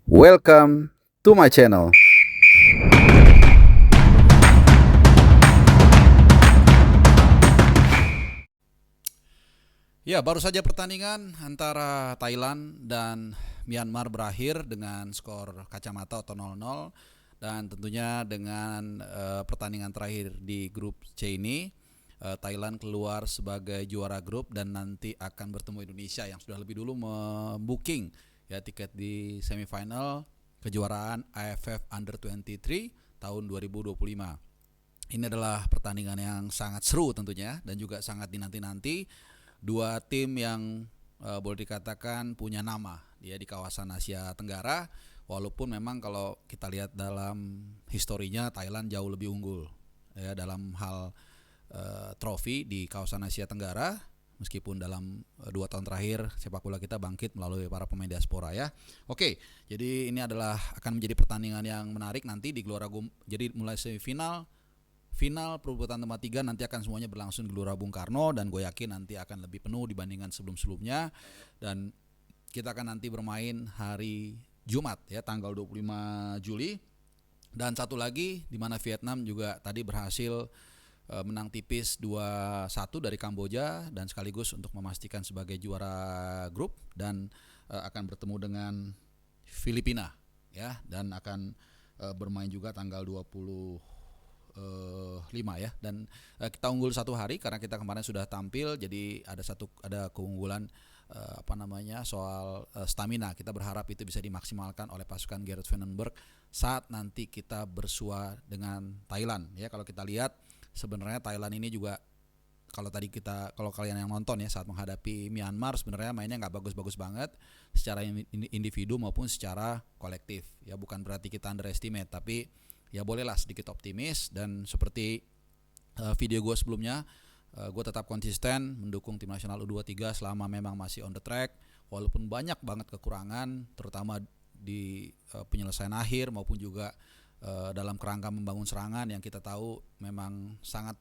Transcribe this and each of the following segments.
Welcome to my channel. Ya, baru saja pertandingan antara Thailand dan Myanmar berakhir dengan skor kacamata atau 0-0, dan tentunya dengan pertandingan terakhir di grup C ini, Thailand keluar sebagai juara grup dan nanti akan bertemu Indonesia yang sudah lebih dulu membooking ya tiket di semifinal kejuaraan AFF Under 23 tahun 2025. Ini adalah pertandingan yang sangat seru tentunya dan juga sangat dinanti-nanti. Dua tim yang boleh dikatakan punya nama dia di kawasan Asia Tenggara, walaupun memang kalau kita lihat dalam historinya Thailand jauh lebih unggul ya dalam hal trofi di kawasan Asia Tenggara, meskipun dalam 2 tahun terakhir sepak bola kita bangkit melalui para pemain diaspora ya. Oke, jadi ini adalah akan menjadi pertandingan yang menarik nanti di Gelora jadi mulai semifinal, final, perebutan tempat 3 nanti akan semuanya berlangsung di Gelora Bung Karno, dan gue yakin nanti akan lebih penuh dibandingkan sebelum-sebelumnya. Dan kita akan nanti bermain hari Jumat ya, tanggal 25 Juli. Dan satu lagi di mana Vietnam juga tadi berhasil menang tipis 2-1 dari Kamboja dan sekaligus untuk memastikan sebagai juara grup, dan akan bertemu dengan Filipina ya, dan akan bermain juga tanggal 5 ya, dan kita unggul 1 hari karena kita kemarin sudah tampil, jadi ada keunggulan soal stamina. Kita berharap itu bisa dimaksimalkan oleh pasukan Gareth Vandenberg saat nanti kita bersua dengan Thailand ya. Kalau kita lihat sebenarnya Thailand ini juga, kalau kalian yang nonton ya, saat menghadapi Myanmar sebenarnya mainnya nggak bagus-bagus banget secara individu maupun secara kolektif ya. Bukan berarti kita underestimate, tapi ya bolehlah sedikit optimis. Dan seperti video gue sebelumnya, gue tetap konsisten mendukung tim nasional U23 selama memang masih on the track, walaupun banyak banget kekurangan, terutama di penyelesaian akhir maupun juga dalam kerangka membangun serangan yang kita tahu memang sangat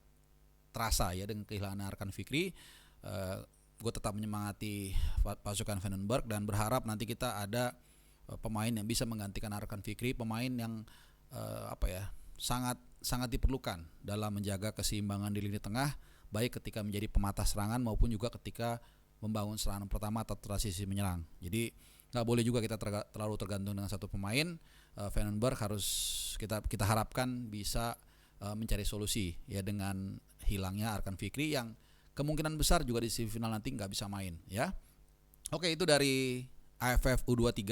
terasa ya dengan kehilangan Arkan Fikri. Gue tetap menyemangati pasukan Vandenberg dan berharap nanti kita ada pemain yang bisa menggantikan Arkan Fikri, pemain yang sangat sangat diperlukan dalam menjaga keseimbangan di lini tengah, baik ketika menjadi pematah serangan maupun juga ketika membangun serangan pertama atau transisi menyerang. Jadi nggak boleh juga kita terlalu tergantung dengan satu pemain. Vandenberg harus kita harapkan bisa mencari solusi ya dengan hilangnya Arkan Fikri yang kemungkinan besar juga di semifinal nanti nggak bisa main ya. Oke, itu dari AFF U23.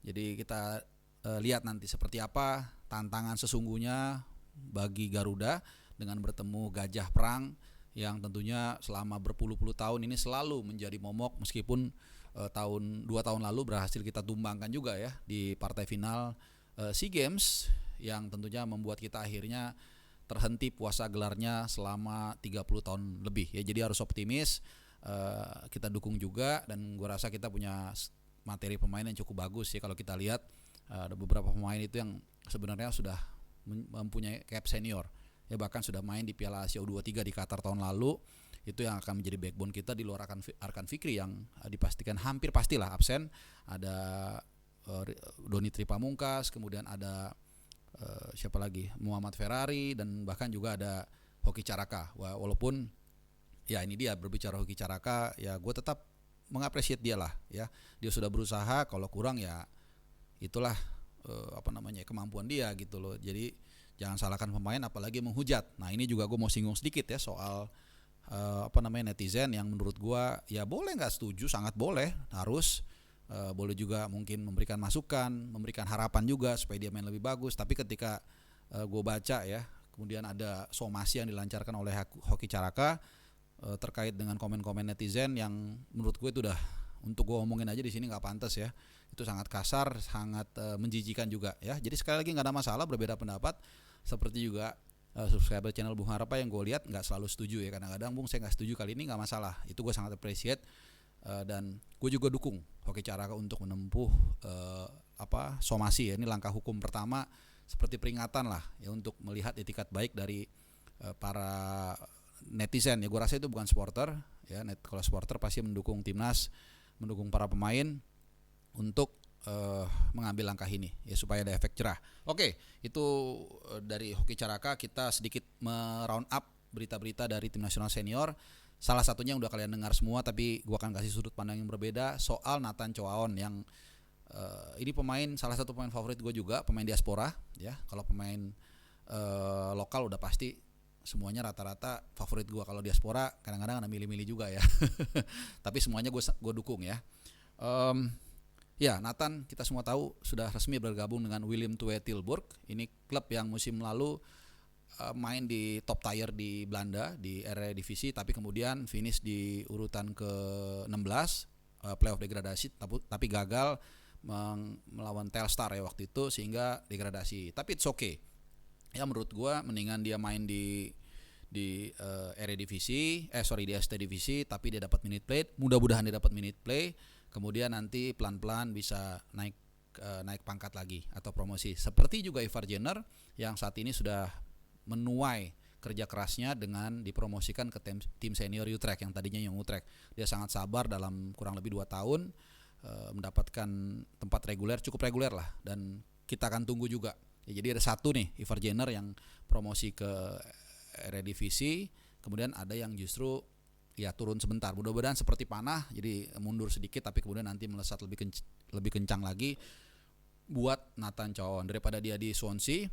Jadi kita lihat nanti seperti apa tantangan sesungguhnya bagi Garuda dengan bertemu Gajah Perang yang tentunya selama berpuluh-puluh tahun ini selalu menjadi momok, meskipun 2 tahun lalu berhasil kita tumbangkan juga ya di partai final SEA Games, yang tentunya membuat kita akhirnya terhenti puasa gelarnya selama 30 tahun lebih ya. Jadi harus optimis, kita dukung juga, dan gue rasa kita punya materi pemain yang cukup bagus ya. Kalau kita lihat ada beberapa pemain itu yang sebenarnya sudah mempunyai cap senior ya, bahkan sudah main di Piala Asia U23 di Qatar tahun lalu. Itu yang akan menjadi backbone kita di luar Arkan Fikri yang dipastikan hampir pastilah absen. Ada Doni Tripamungkas, kemudian ada siapa lagi, Muhammad Ferrari, dan bahkan juga ada Hoki Caraka. Walaupun ya ini dia, berbicara Hoki Caraka ya, gue tetap mengapresiasi dia lah ya. Dia sudah berusaha, kalau kurang ya itulah kemampuan dia gitu loh. Jadi jangan salahkan pemain apalagi menghujat. Nah, ini juga gue mau singgung sedikit ya soal netizen yang menurut gue ya boleh nggak setuju, sangat boleh, harus boleh juga mungkin memberikan masukan, memberikan harapan juga supaya dia main lebih bagus. Tapi ketika gue baca ya, kemudian ada somasi yang dilancarkan oleh Hoki Caraka terkait dengan komen-komen netizen yang menurut gue itu udah, untuk gue ngomongin aja di sini nggak pantas ya. Itu sangat kasar, sangat menjijikan juga ya. Jadi sekali lagi nggak ada masalah berbeda pendapat, seperti juga subscriber channel Bung Harapa yang gue lihat nggak selalu setuju ya. Kadang-kadang Bung saya nggak setuju, kali ini nggak masalah. Itu gue sangat appreciate, dan gue juga dukung Hoki Caraka untuk menempuh somasi ya. Ini langkah hukum pertama, seperti peringatan lah ya, untuk melihat etikat baik dari para netizen ya. Gue rasa itu bukan supporter ya. Kalau supporter pasti mendukung timnas, mendukung para pemain untuk mengambil langkah ini ya supaya ada efek jerah. Oke, itu dari Hoki Caraka kita sedikit meround up berita-berita dari tim nasional senior. Salah satunya yang udah kalian dengar semua, tapi gua akan kasih sudut pandang yang berbeda soal Nathan Choaon yang ini salah satu pemain favorit gue juga, pemain diaspora ya. Kalau pemain lokal udah pasti semuanya rata-rata favorit gue. Kalau diaspora kadang-kadang ada milih-milih juga ya. Tapi semuanya gue dukung ya. Ya, Nathan kita semua tahu sudah resmi bergabung dengan Willem II Tilburg. Ini klub yang musim lalu main di top tier di Belanda di Eredivisie, tapi kemudian finish di urutan ke-16 playoff degradasi, tapi gagal melawan Telstar ya waktu itu sehingga degradasi. Tapi it's okay. Ya menurut gua mendingan dia main di Eredivisie, di ST Divisi, tapi dia dapat minute play. Mudah-mudahan dia dapat minute play. Kemudian nanti pelan-pelan bisa naik pangkat lagi atau promosi. Seperti juga Ivar Jenner yang saat ini sudah menuai kerja kerasnya dengan dipromosikan ke tim senior Utrecht yang tadinya Young Utrecht. Dia sangat sabar dalam kurang lebih 2 tahun mendapatkan tempat cukup reguler lah, dan kita akan tunggu juga. Ya, jadi ada satu nih Ivar Jenner yang promosi ke Eredivisie, kemudian ada yang justru ya turun sebentar. Mudah-mudahan seperti panah, jadi mundur sedikit tapi kemudian nanti melesat lebih kencang lagi buat Nathan Choaon daripada dia di Swansea.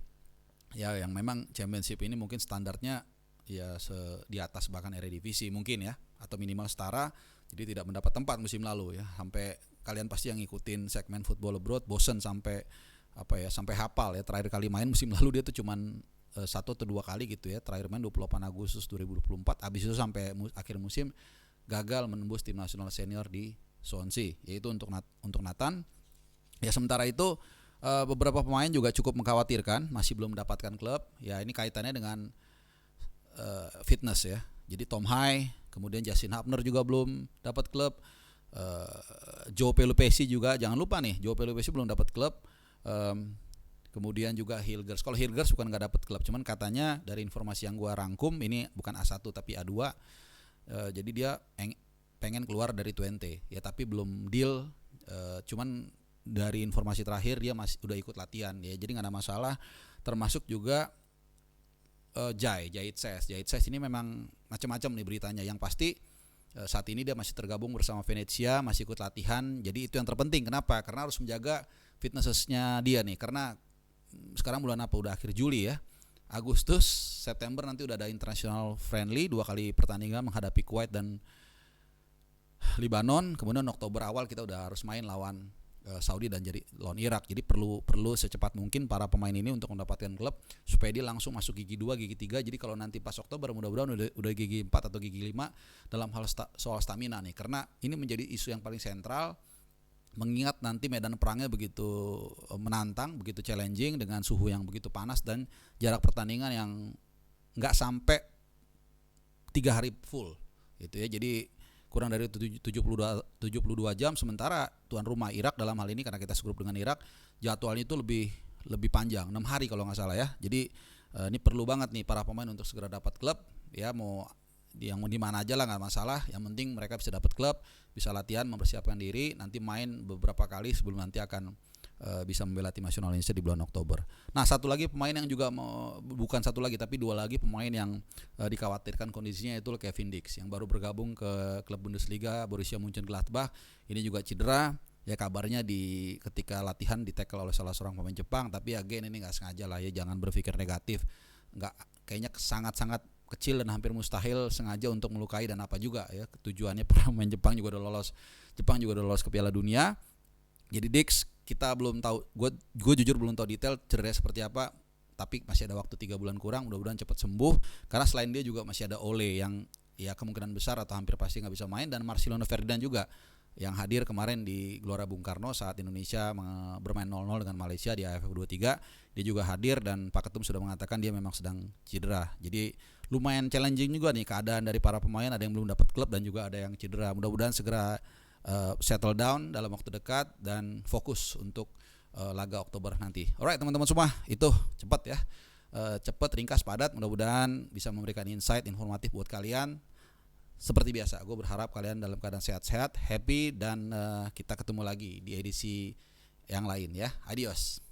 Ya yang memang championship ini mungkin standarnya ya di atas bahkan Eredivisie mungkin ya, atau minimal setara, jadi tidak mendapat tempat musim lalu ya. Sampai kalian pasti yang ngikutin segmen Football Abroad bosen sampai hafal ya. Terakhir kali main musim lalu dia tuh cuman 1 atau 2 kali gitu ya. Terakhir main 28 Agustus 2024. Habis itu sampai akhir musim gagal menembus tim nasional senior di Swansea. Yaitu untuk Nathan. Ya sementara itu beberapa pemain juga cukup mengkhawatirkan, masih belum mendapatkan klub. Ya ini kaitannya dengan fitness ya. Jadi Tom Hai, kemudian Justin Hapner juga belum dapat klub. Joe Pelupesi juga, jangan lupa nih, Joe Pelupesi belum dapat klub. Kemudian juga Hilgers. Kalau Hilgers bukan nggak dapat klub, cuman katanya dari informasi yang gua rangkum, ini bukan A1 tapi A2. Jadi dia pengen keluar dari Twente ya, tapi belum deal. Cuman dari informasi terakhir dia masih udah ikut latihan ya, jadi nggak ada masalah. Termasuk juga Jahit Ses ini memang macam-macam nih beritanya. Yang pasti saat ini dia masih tergabung bersama Venezia, masih ikut latihan. Jadi itu yang terpenting. Kenapa? Karena harus menjaga fitnessnya dia nih. Karena sekarang bulan apa? Udah akhir Juli ya. Agustus, September nanti udah ada international friendly, 2 kali pertandingan menghadapi Kuwait dan Libanon. Kemudian Oktober awal kita udah harus main lawan Saudi dan jadi lawan Irak. Jadi perlu secepat mungkin para pemain ini untuk mendapatkan klub supaya dia langsung masuk gigi 2, gigi 3. Jadi kalau nanti pas Oktober mudah-mudahan udah gigi 4 atau gigi 5 dalam hal soal stamina nih. Karena ini menjadi isu yang paling sentral, mengingat nanti medan perangnya begitu menantang, begitu challenging dengan suhu yang begitu panas dan jarak pertandingan yang enggak sampai 3 hari full gitu ya. Jadi kurang dari 72 jam, sementara tuan rumah Irak dalam hal ini karena kita segrup dengan Irak, jadwalnya itu lebih panjang, 6 hari kalau nggak salah ya. Jadi ini perlu banget nih para pemain untuk segera dapat klub ya, mau yang di mana aja lah nggak masalah, yang penting mereka bisa dapat klub, bisa latihan, mempersiapkan diri, nanti main beberapa kali sebelum nanti akan bisa membela tim nasional Indonesia di bulan Oktober. Nah, satu lagi pemain yang juga bukan satu lagi tapi 2 lagi pemain yang dikhawatirkan kondisinya itu Kevin Dix yang baru bergabung ke klub Bundesliga Borussia Mönchengladbach. Ini juga cedera. Ya kabarnya ketika latihan ditackle oleh salah seorang pemain Jepang, tapi again ini nggak sengaja lah ya, jangan berpikir negatif. Kayaknya sangat-sangat kecil dan hampir mustahil sengaja untuk melukai dan apa juga ya. Tujuannya para pemain Jepang juga udah lolos ke Piala Dunia. Jadi Dix kita belum tahu, gue jujur belum tahu detail cedera seperti apa, tapi masih ada waktu 3 bulan kurang, mudah-mudahan cepat sembuh. Karena selain dia juga masih ada Ole yang ya kemungkinan besar atau hampir pasti nggak bisa main, dan Marcelino Ferdinand juga yang hadir kemarin di Gelora Bung Karno saat Indonesia bermain 0-0 dengan Malaysia di AFF 23. Dia juga hadir dan Pak Ketum sudah mengatakan dia memang sedang cedera. Jadi lumayan challenging juga nih keadaan dari para pemain, ada yang belum dapat klub dan juga ada yang cedera. Mudah-mudahan segera settle down dalam waktu dekat dan fokus untuk laga Oktober nanti. Alright teman-teman semua, itu cepat ya, cepat, ringkas, padat. Mudah-mudahan bisa memberikan insight informatif buat kalian. Seperti biasa, gue berharap kalian dalam keadaan sehat-sehat, happy, dan kita ketemu lagi di edisi yang lain ya. Adios.